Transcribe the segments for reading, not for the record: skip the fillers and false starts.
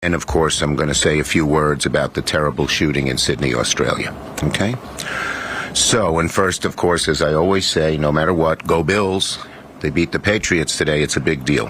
And of course, I'm going to say a few words about the terrible shooting in Sydney, Australia. Okay? So, and first, of course, as I always say, no matter what, go Bills. They beat the Patriots today. It's a big deal.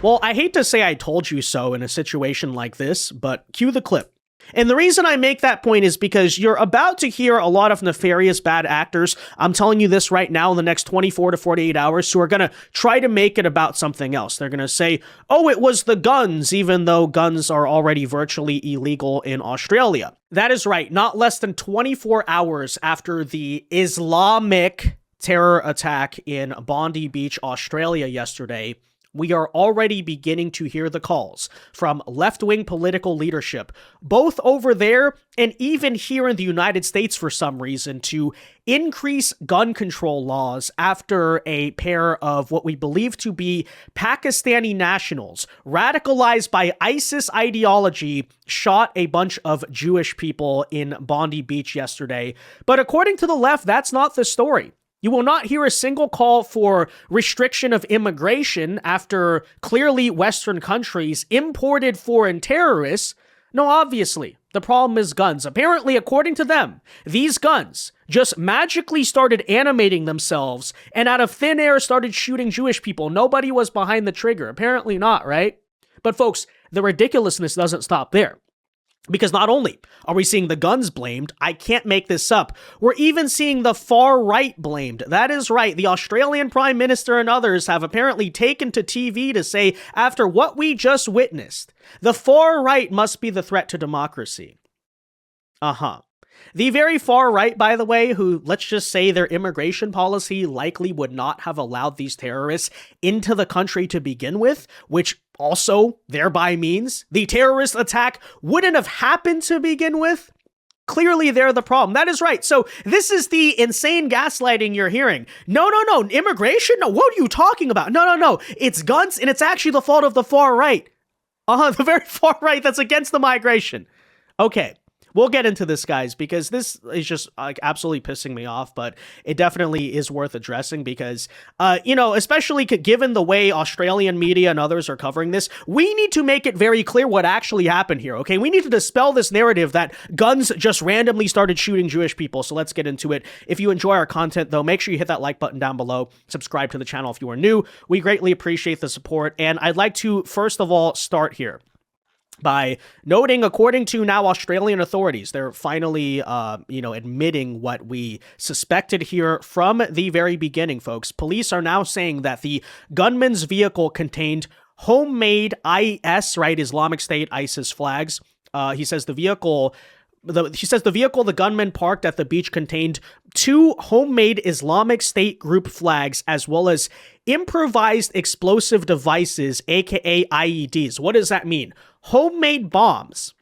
Well, I hate to say I told you so in a situation like this, but cue the clip. And the reason I make that point is because you're about to hear a lot of nefarious bad actors, I'm telling you this right now, in the next 24 to 48 hours, who are going to try to make it about something else. They're going to say, oh, it was the guns, even though guns are already virtually illegal in Australia. That is right. Not less than 24 hours after the Islamic terror attack in Bondi Beach, Australia yesterday, we are already beginning to hear the calls from left-wing political leadership, both over there and even here in the United States for some reason, to increase gun control laws after a pair of what we believe to be Pakistani nationals, radicalized by ISIS ideology, shot a bunch of Jewish people in Bondi Beach yesterday. But according to the left, that's not the story. You will not hear a single call for restriction of immigration after clearly Western countries imported foreign terrorists. No, obviously, the problem is guns. Apparently, according to them, these guns just magically started animating themselves and out of thin air started shooting Jewish people. Nobody was behind the trigger. Apparently not, right? But folks, the ridiculousness doesn't stop there. Because not only are we seeing the guns blamed, I can't make this up, we're even seeing the far right blamed. That is right, the Australian Prime Minister and others have apparently taken to TV to say, after what we just witnessed, the far right must be the threat to democracy. The very far right, by the way, who, let's just say their immigration policy likely would not have allowed these terrorists into the country to begin with, which also thereby means the terrorist attack wouldn't have happened to begin with. Clearly, they're the problem. That is right. So this is the insane gaslighting you're hearing. No, immigration? No, what are you talking about? No, it's guns, and it's actually the fault of the far right. The very far right that's against the migration. Okay. We'll get into this, guys, because this is just like absolutely pissing me off, but it definitely is worth addressing because, especially given the way Australian media and others are covering this, we need to make it very clear what actually happened here, okay? We need to dispel this narrative that guns just randomly started shooting Jewish people, so let's get into it. If you enjoy our content, though, make sure you hit that like button down below, subscribe to the channel if you are new. We greatly appreciate the support, and I'd like to, first of all, start here by noting, according to now Australian authorities, they're finally, admitting what we suspected here from the very beginning, folks. Police are now saying that the gunman's vehicle contained homemade Islamic State, ISIS flags. He says the vehicle the gunman parked at the beach contained 2 homemade Islamic State group flags, as well as improvised explosive devices, aka IEDs. What does that mean? Homemade bombs.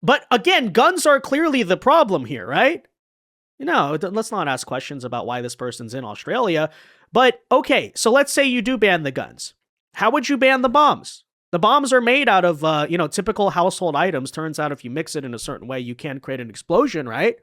But again, guns are clearly the problem here, right? Let's not ask questions about why this person's in Australia. But okay, so let's say you do ban the guns. How would you ban the bombs? The bombs are made out of, typical household items. Turns out if you mix it in a certain way, you can create an explosion, right?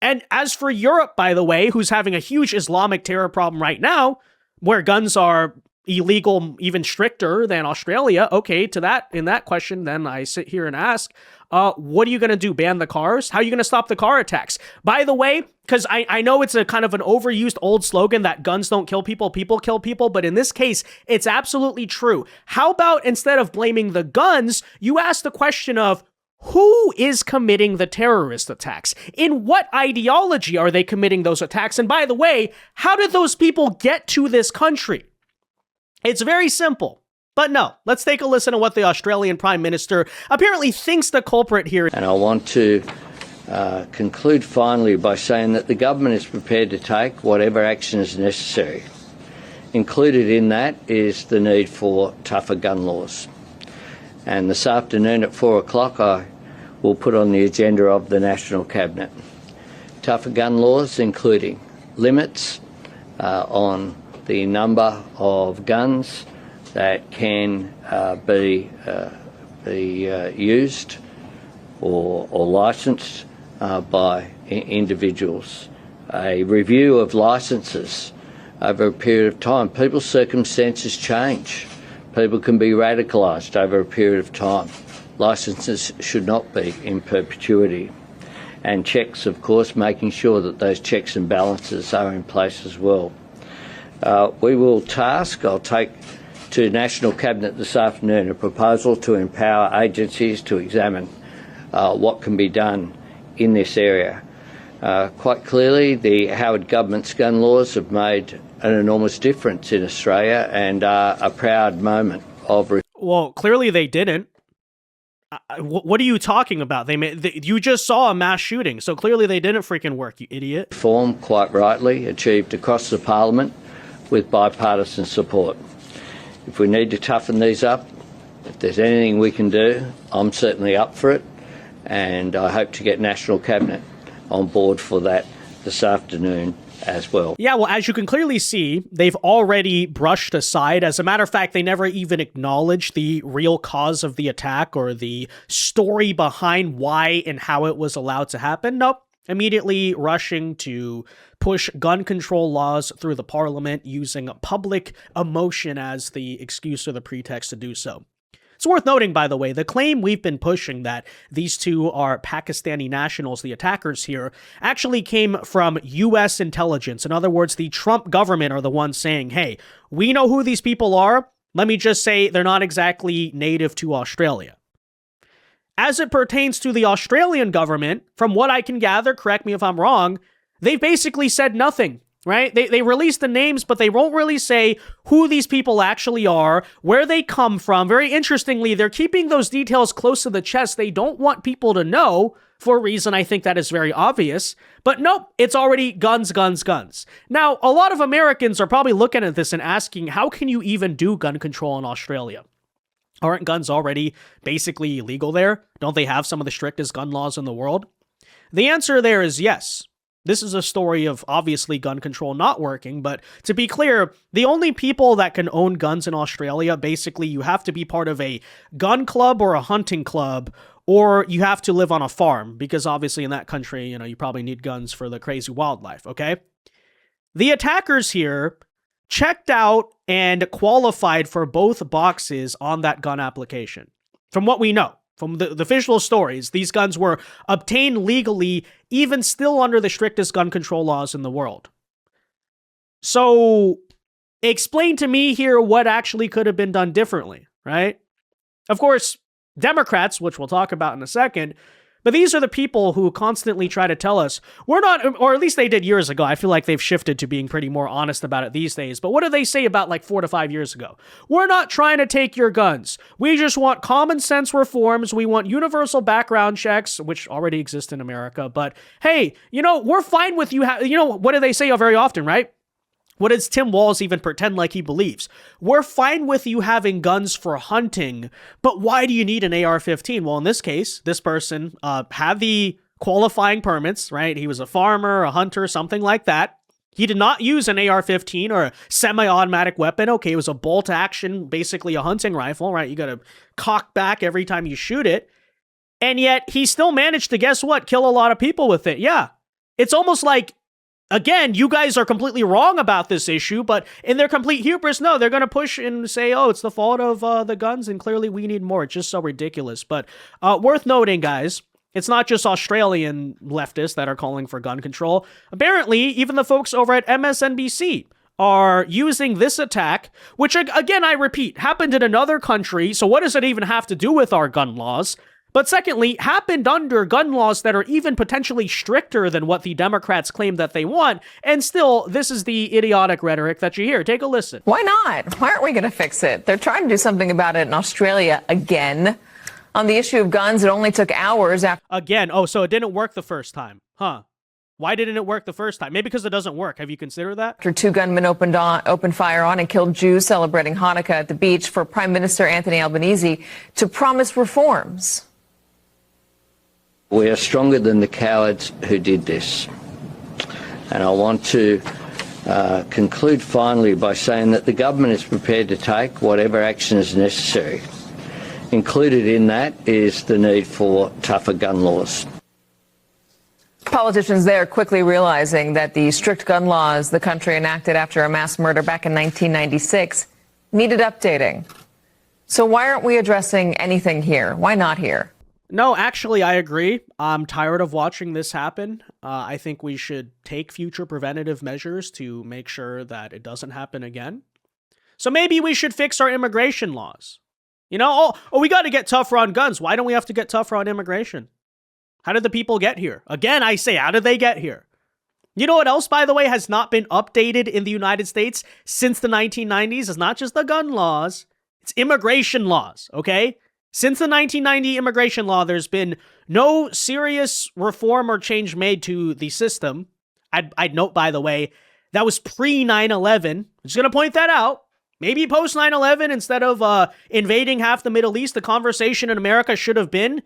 And as for Europe, by the way, who's having a huge Islamic terror problem right now, where guns are illegal, even stricter than Australia, okay, in that question, then I sit here and ask, what are you going to do? Ban the cars? How are you going to stop the car attacks? By the way, because I know it's a kind of an overused old slogan that guns don't kill people, people kill people, but in this case, it's absolutely true. How about instead of blaming the guns, you ask the question of, who is committing the terrorist attacks? In what ideology are they committing those attacks? And by the way, how did those people get to this country? It's very simple. But no, let's take a listen to what the Australian Prime Minister apparently thinks the culprit here. And I want to conclude finally by saying that the government is prepared to take whatever action is necessary. Included in that is the need for tougher gun laws. And this afternoon at 4 o'clock, I will put on the agenda of the National Cabinet tougher gun laws, including limits on the number of guns that can be used or licensed by individuals. A review of licences over a period of time. People's circumstances change. People can be radicalised over a period of time. Licences should not be in perpetuity. And checks, of course, making sure that those checks and balances are in place as well. I'll take to National Cabinet this afternoon a proposal to empower agencies to examine what can be done in this area. Quite clearly, the Howard government's gun laws have made an enormous difference in Australia and are a proud moment of... Well, clearly they didn't. What are you talking about? You just saw a mass shooting, so clearly they didn't freaking work, you idiot. Reform, quite rightly, achieved across the parliament with bipartisan support. If we need to toughen these up, if there's anything we can do, I'm certainly up for it, and I hope to get National Cabinet on board for that this afternoon as well. Yeah, well, as you can clearly see, they've already brushed aside. As a matter of fact, they never even acknowledged the real cause of the attack or the story behind why and how it was allowed to happen. Nope. Immediately rushing to push gun control laws through the parliament using public emotion as the excuse or the pretext to do so. It's worth noting, by the way, the claim we've been pushing that these two are Pakistani nationals, the attackers here, actually came from U.S. intelligence. In other words, the Trump government are the ones saying, hey, we know who these people are. Let me just say they're not exactly native to Australia. As it pertains to the Australian government, from what I can gather, correct me if I'm wrong, they've basically said nothing. Right? They release the names, but they won't really say who these people actually are, where they come from. Very interestingly, they're keeping those details close to the chest. They don't want people to know for a reason I think that is very obvious. But nope, it's already guns, guns, guns. Now, a lot of Americans are probably looking at this and asking, how can you even do gun control in Australia? Aren't guns already basically illegal there? Don't they have some of the strictest gun laws in the world? The answer there is yes. This is a story of obviously gun control not working, but to be clear, the only people that can own guns in Australia, basically you have to be part of a gun club or a hunting club, or you have to live on a farm, because obviously in that country, you probably need guns for the crazy wildlife, okay? The attackers here checked out and qualified for both boxes on that gun application, from what we know. From the official stories, these guns were obtained legally, even still under the strictest gun control laws in the world. So, explain to me here what actually could have been done differently, right? Of course, Democrats, which we'll talk about in a second, but these are the people who constantly try to tell us, we're not, or at least they did years ago. I feel like they've shifted to being pretty more honest about it these days. But what did they say about like 4 to 5 years ago? We're not trying to take your guns. We just want common sense reforms. We want universal background checks, which already exist in America. But hey, we're fine with you. What do they say very often, right? What does Tim Walz even pretend like he believes? We're fine with you having guns for hunting, but why do you need an AR-15? Well, in this case, this person had the qualifying permits, right? He was a farmer, a hunter, something like that. He did not use an AR-15 or a semi-automatic weapon. Okay, it was a bolt action, basically a hunting rifle, right? You got to cock back every time you shoot it. And yet he still managed to, guess what? Kill a lot of people with it. Yeah. It's almost like, again, you guys are completely wrong about this issue, but in their complete hubris, no, they're going to push and say, oh, it's the fault of the guns, and clearly we need more. It's just so ridiculous. But worth noting, guys, it's not just Australian leftists that are calling for gun control. Apparently, even the folks over at MSNBC are using this attack, which, again, I repeat, happened in another country, so what does it even have to do with our gun laws? But secondly, happened under gun laws that are even potentially stricter than what the Democrats claim that they want. And still, this is the idiotic rhetoric that you hear. Take a listen. Why not? Why aren't we going to fix it? They're trying to do something about it in Australia again. On the issue of guns, it only took hours after... Again. Oh, so it didn't work the first time. Huh. Why didn't it work the first time? Maybe because it doesn't work. Have you considered that? After 2 gunmen opened fire on and killed Jews celebrating Hanukkah at the beach for Prime Minister Anthony Albanese to promise reforms. We are stronger than the cowards who did this. And I want to conclude finally by saying that the government is prepared to take whatever action is necessary. Included in that is the need for tougher gun laws. Politicians there quickly realizing that the strict gun laws the country enacted after a mass murder back in 1996 needed updating. So why aren't we addressing anything here? Why not here? No, actually, I agree. I'm tired of watching this happen. I think we should take future preventative measures to make sure that it doesn't happen again. So maybe we should fix our immigration laws. You know, we got to get tougher on guns. Why don't we have to get tougher on immigration? How did the people get here? Again, I say, how did they get here? You know what else, by the way, has not been updated in the United States since the 1990s? It's not just the gun laws. It's immigration laws, okay? Since the 1990 immigration law, there's been no serious reform or change made to the system. I'd note, by the way, that was pre 9/11. I'm just going to point that out. Maybe post 9/11, instead of invading half the Middle East, the conversation in America should have been,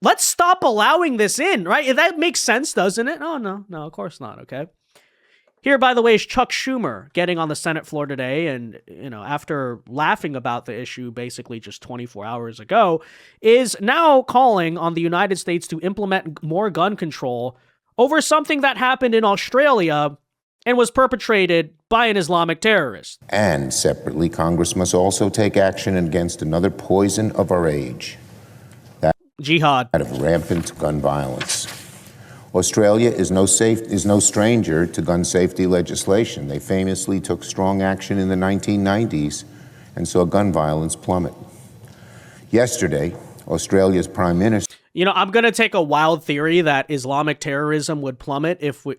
let's stop allowing this in, right? That makes sense, doesn't it? Oh, no, of course not, okay? Here, by the way, is Chuck Schumer getting on the Senate floor today, and, you know, after laughing about the issue basically just 24 hours ago, is now calling on the United States to implement more gun control over something that happened in Australia and was perpetrated by an Islamic terrorist. And separately, Congress must also take action against another poison of our age, Jihad. that of rampant gun violence. Australia is no stranger to gun safety legislation. They famously took strong action in the 1990s and saw gun violence plummet. Yesterday, Australia's Prime Minister... You know, I'm going to take a wild theory that Islamic terrorism would plummet if we...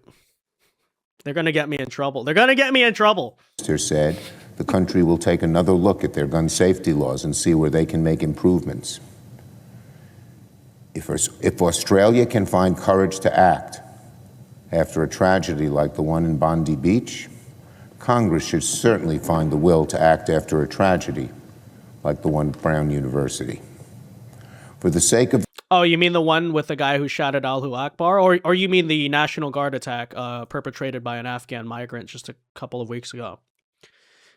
They're going to get me in trouble. They're going to get me in trouble. ...said the country will take another look at their gun safety laws and see where they can make improvements. If Australia can find courage to act after a tragedy like the one in Bondi Beach, Congress should certainly find the will to act after a tragedy like the one at Brown University. For the sake of... Oh, you mean the one with the guy who shouted Allahu Akbar? Or you mean the National Guard attack perpetrated by an Afghan migrant just a couple of weeks ago?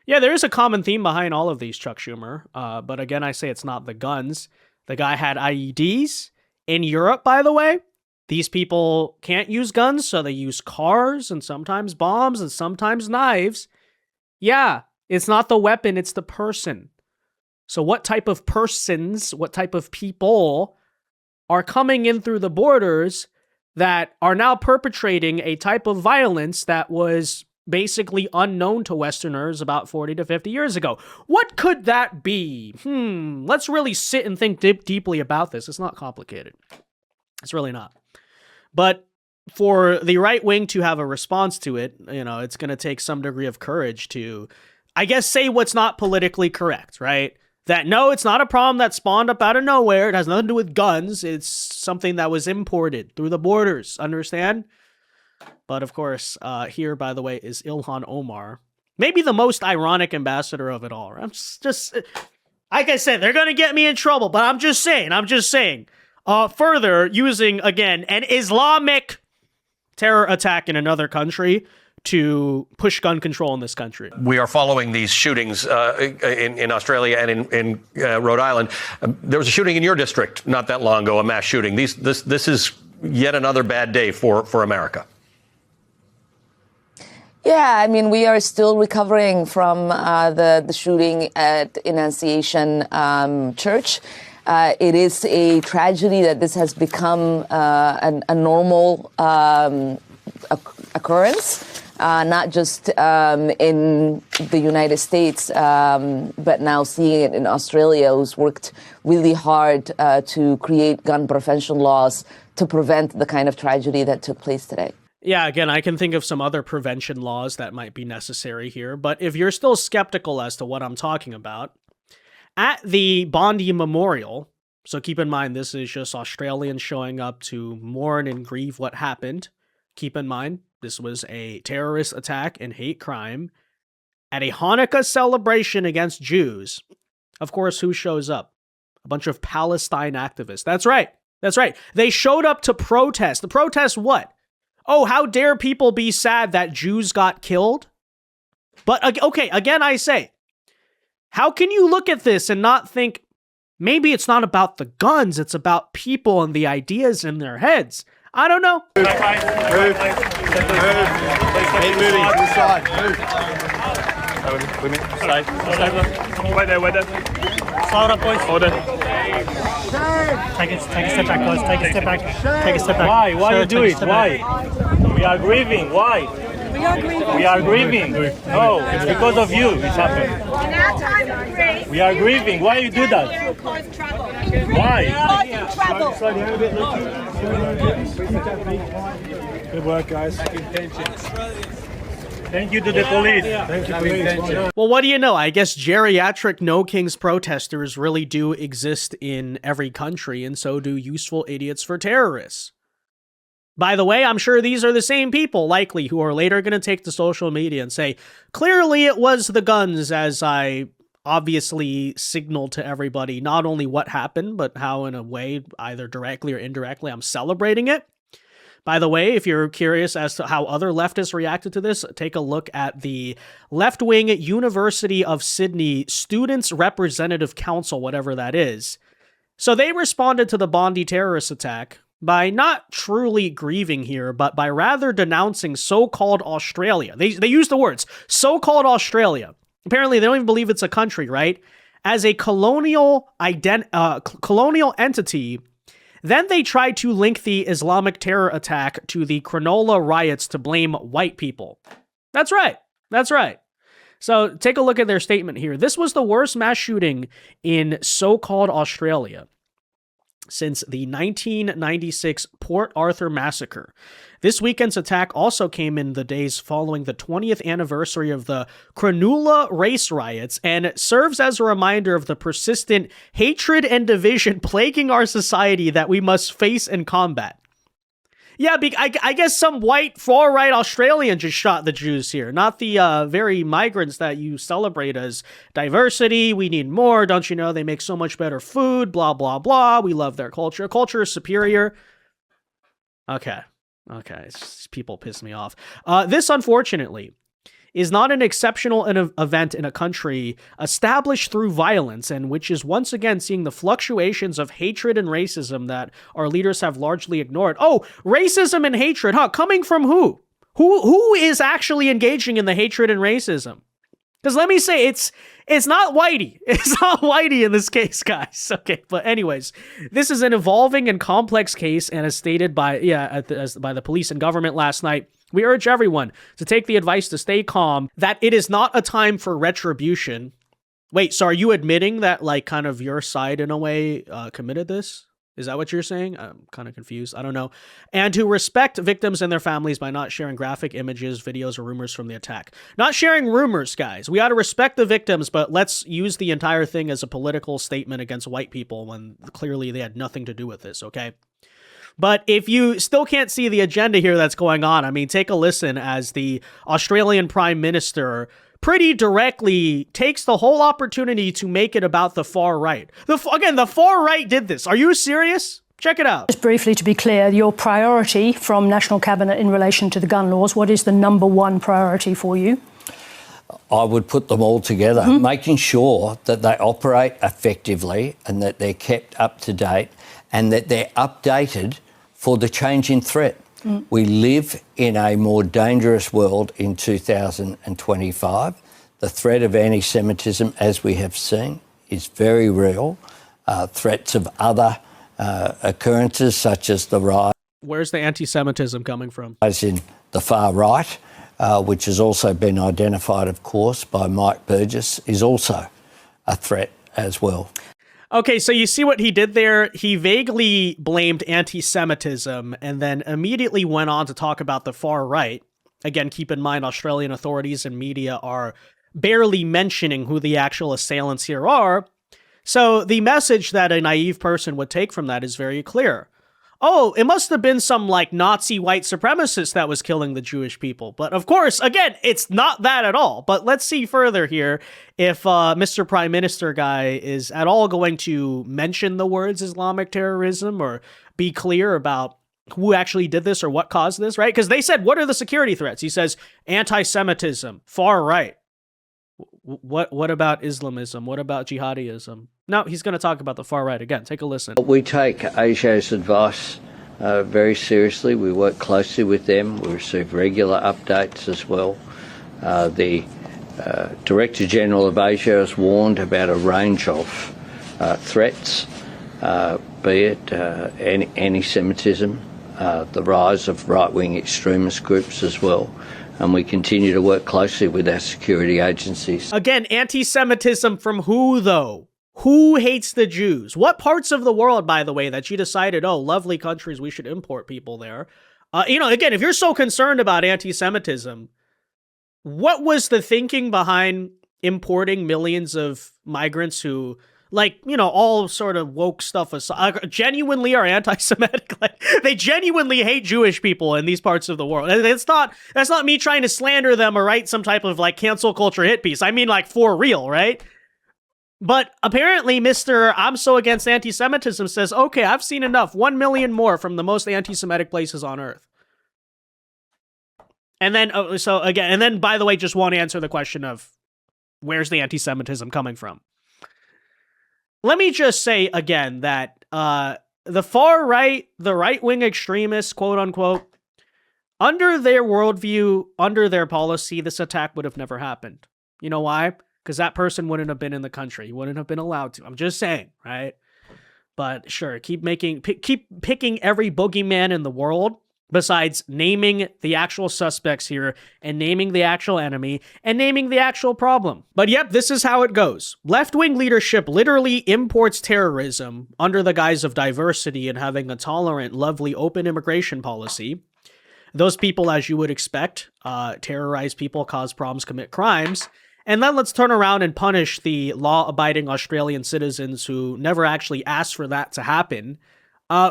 Yeah, there is a common theme behind all of these, Chuck Schumer. But again, I say it's not the guns. The guy had IEDs. In Europe, by the way, these people can't use guns, so they use cars and sometimes bombs and sometimes knives. Yeah, it's not the weapon, it's the person. So what type of persons, what type of people are coming in through the borders that are now perpetrating a type of violence that was basically unknown to Westerners about 40 to 50 years ago? What could that be? Let's really sit and think deeply about this. It's not complicated. It's really not. But for the right wing to have a response to it, you know, it's going to take some degree of courage to, I guess, say what's not politically correct, right? That no, it's not a problem that spawned up out of nowhere. It has nothing to do with guns. It's something that was imported through the borders. Understand? But of course, here, by the way, is Ilhan Omar. Maybe the most ironic ambassador of it all. I'm just like I said, they're going to get me in trouble, but I'm just saying. Further, using, again, an Islamic terror attack in another country to push gun control in this country. We are following these shootings in Australia and in Rhode Island. There was a shooting in your district not that long ago, a mass shooting. This is yet another bad day for America. Yeah, I mean, we are still recovering from the shooting at Annunciation Church. It is a tragedy that this has become a normal occurrence, not just in the United States, but now seeing it in Australia, who's worked really hard to create gun prevention laws to prevent the kind of tragedy that took place today. Yeah, again, I can think of some other prevention laws that might be necessary here, but if you're still skeptical as to what I'm talking about, at the Bondi Memorial, so keep in mind this is just Australians showing up to mourn and grieve what happened. Keep in mind, this was a terrorist attack and hate crime at a Hanukkah celebration against Jews. Of course, who shows up? A bunch of Palestine activists. That's right. They showed up to protest. The protest what? Oh, how dare people be sad that Jews got killed? But, okay, again, I say, how can you look at this and not think, maybe it's not about the guns, it's about people and the ideas in their heads? I don't know. Wait there. Slow it up, boys. Order. Take a step back, guys. Take a step back. Take a step back. Why? Why you do it? Why? We are grieving. Why? We are grieving. No, it's because of you. It's happened. In our time of grief, we are grieving. Why you do that? cause trouble. Why? Trouble. Good work, guys. Thank you to the police. Thank you, police. Well, what do you know? I guess geriatric No Kings protesters really do exist in every country, and so do useful idiots for terrorists. By the way, I'm sure these are the same people, likely, who are later going to take to social media and say, clearly it was the guns, as I obviously signaled to everybody not only what happened, but how in a way, either directly or indirectly, I'm celebrating it. By the way, if you're curious as to how other leftists reacted to this, take a look at the left-wing University of Sydney Students' Representative Council, whatever that is. So they responded to the Bondi terrorist attack by not truly grieving here, but by rather denouncing so-called Australia. They use the words, so-called Australia. Apparently, they don't even believe it's a country, right? As a colonial entity. Then they tried to link the Islamic terror attack to the Cronulla riots to blame white people. That's right. That's right. So take a look at their statement here. This was the worst mass shooting in so-called Australia since the 1996 Port Arthur massacre. This weekend's attack also came in the days following the 20th anniversary of the Cronulla race riots and serves as a reminder of the persistent hatred and division plaguing our society that we must face and combat. Yeah, I guess some white far-right Australian just shot the Jews here, not the very migrants that you celebrate as diversity. We need more. Don't you know they make so much better food, blah, blah, blah. We love their culture. Culture is superior. Okay, it's just, people piss me off. This, unfortunately, is not an exceptional event in a country established through violence and which is once again seeing the fluctuations of hatred and racism that our leaders have largely ignored. Oh, racism and hatred, huh? Coming from who? Who is actually engaging in the hatred and racism? Because let me say, it's not Whitey. It's not Whitey in this case, guys. Okay, but anyways, this is an evolving and complex case, and as stated by the police and government last night, we urge everyone to take the advice to stay calm, that it is not a time for retribution. Wait, so are you admitting that, like, kind of your side, in a way, committed this? Is that what you're saying? I'm kind of confused. I don't know. And to respect victims and their families by not sharing graphic images, videos, or rumors from the attack. Not sharing rumors, guys. We ought to respect the victims, but let's use the entire thing as a political statement against white people when clearly they had nothing to do with this, okay? But if you still can't see the agenda here that's going on, I mean, take a listen as the Australian Prime Minister pretty directly takes the whole opportunity to make it about the far right. Again, the far right did this. Are you serious? Check it out. Just briefly, to be clear, your priority from National Cabinet in relation to the gun laws, what is the number one priority for you? I would put them all together, making sure that they operate effectively and that they're kept up to date and that they're updated for the changing threat. We live in a more dangerous world in 2025. The threat of anti-Semitism, as we have seen, is very real. Threats of other occurrences, such as the rise. Where's the anti-Semitism coming from? As in the far right, which has also been identified, of course, by Mike Burgess, is also a threat as well. Okay, so you see what he did there? He vaguely blamed anti-Semitism and then immediately went on to talk about the far right. Again, keep in mind, Australian authorities and media are barely mentioning who the actual assailants here are. So the message that a naive person would take from that is very clear. Oh, it must have been some, like, Nazi white supremacist that was killing the Jewish people. But of course, again, it's not that at all. But let's see further here if Mr. Prime Minister guy is at all going to mention the words Islamic terrorism or be clear about who actually did this or what caused this, right? Because they said, what are the security threats? He says, anti-Semitism, far right. What about Islamism? What about jihadism? No, he's going to talk about the far right again. Take a listen. We take ASIO's advice very seriously. We work closely with them. We receive regular updates as well. The Director General of ASIO has warned about a range of threats, be it anti-Semitism, the rise of right-wing extremist groups as well. And we continue to work closely with our security agencies. Again, anti-Semitism from who, though? Who hates the Jews? What parts of the world, by the way, that you decided, oh, lovely countries, we should import people there? Again, if you're so concerned about anti-Semitism, what was the thinking behind importing millions of migrants who, all sort of woke stuff aside, genuinely are anti-Semitic? They genuinely hate Jewish people in these parts of the world. That's not me trying to slander them or write some type of cancel culture hit piece. I mean, for real, right? But apparently, Mr. I'm so against anti-Semitism says, okay, I've seen enough. 1 million more from the most anti-Semitic places on earth. And then, by the way, just won't answer the question of where's the anti-Semitism coming from. Let me just say again that the far right, the right-wing extremists, quote unquote, under their worldview, under their policy, this attack would have never happened. You know why? Because that person wouldn't have been in the country. He wouldn't have been allowed to. I'm just saying, right? But sure, keep picking every boogeyman in the world besides naming the actual suspects here and naming the actual enemy and naming the actual problem. But yep, this is how it goes. Left-wing leadership literally imports terrorism under the guise of diversity and having a tolerant, lovely, open immigration policy. Those people, as you would expect, terrorize people, cause problems, commit crimes. And then let's turn around and punish the law-abiding Australian citizens who never actually asked for that to happen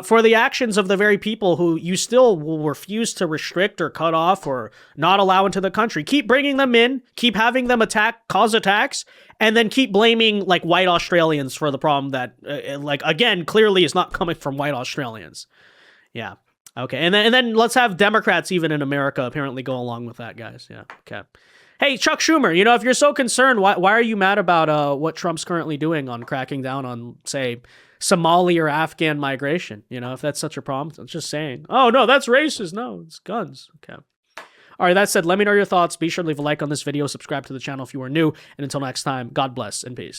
for the actions of the very people who you still will refuse to restrict or cut off or not allow into the country. Keep bringing them in, keep having them cause attacks, and then keep blaming white Australians for the problem that, again, clearly is not coming from white Australians. Yeah. Okay. And then let's have Democrats even in America apparently go along with that, guys. Yeah. Okay. Hey, Chuck Schumer, if you're so concerned, why are you mad about what Trump's currently doing on cracking down on, say, Somali or Afghan migration? If that's such a problem, I'm just saying. Oh, no, that's racist. No, it's guns. Okay. All right, that said, let me know your thoughts. Be sure to leave a like on this video, subscribe to the channel if you are new, and until next time, God bless and peace.